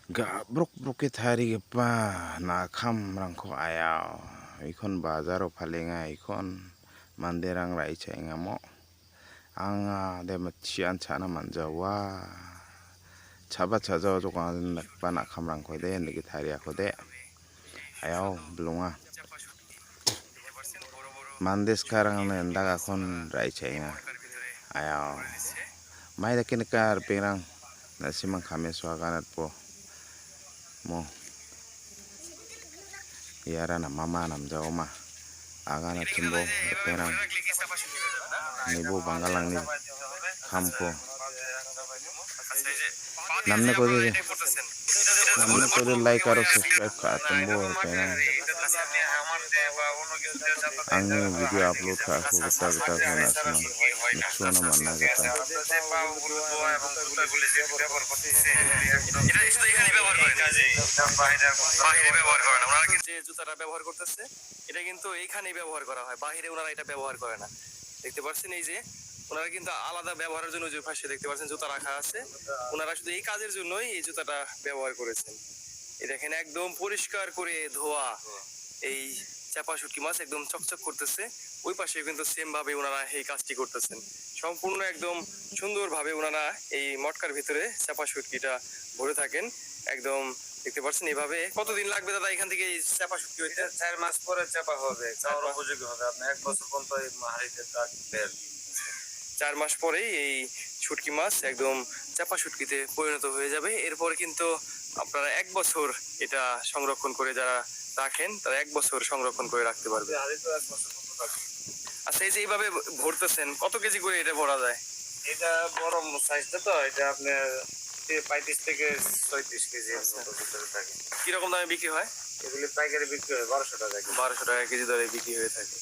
Gabruk-brukit hari pa nakam rangko ayaw ikon bazaro palinga ikon manderang raicha ingamo anga de machian chana manjawa chaba chaja jokan pa nakam rangko de nigi thari ako de ayaw belunga mandes karang nendaga kon raicha inga ayaw mai da kinikar pirang nasimang kami swaganat po mo Yara na mama nam jago ma agana timbo perang nibu bangalang ni kampo namne ko like karo subscribe ka timbo perang angni video upload ka aku geta ko na sima nuksona manna geta যে জুতাটা ব্যবহার করতেছে এটা কিন্তু এইখানেই ব্যবহার করা হয়, বাহিরে ওনারা এটা ব্যবহার করে না। দেখতে পাচ্ছেন এই যে ওনারা কিন্তু আলাদা ব্যবহারের জন্য যে পাশে দেখতে পাচ্ছেন জুতা রাখা আছে, ওনারা শুধু এই কাজের জন্যই এই জুতাটা ব্যবহার করেছেন। এই দেখেন একদম পরিষ্কার করে ধোয়া এই চাপা শুটকি মাছ একদম চকচক করতেছে। ওই পাশে কিন্তু সেম ভাবে ওনারা এই কাজটি করতেছেন, সম্পূর্ণ একদম সুন্দরভাবে ওনারা এই মটকার ভিতরে চাপা শুটকিটা ভরে থাকেন। একদম দেখতে পাচ্ছেন এইভাবে। কতদিন লাগবে দাদা এখান থেকে এই চাপা শুটকি হইতে? 4 মাস পরে চাপা হবে, চাওয়ার উপযোগী হবে। আপনি 1 বছর পর্যন্ত এই হাঁড়িতে থাকবেন। 4 মাস পরেই এই শুটকি মাছ একদম চাপা শুটকিতে পরিণত হয়ে যাবে। এরপর কিন্তু আপনারা 1 বছর এটা সংরক্ষণ করে যারা রাখেন তারা 1 বছর সংরক্ষণ করে রাখতে পারবে। আচ্ছা, এই যে এইভাবে ভরতেছেন, কত কেজি করে এটা ভরা যায়? এটা বড় সাইজটা তো, এটা আপনার 35 থেকে 36 কেজি মতো ভিতরে থাকে। কিরকম দামে বিক্রি হয়? এগুলি পাইকারি বিক্রি হয় 1200 টাকা। 1200 টাকা কেজি দরে বিক্রি হয়ে থাকে।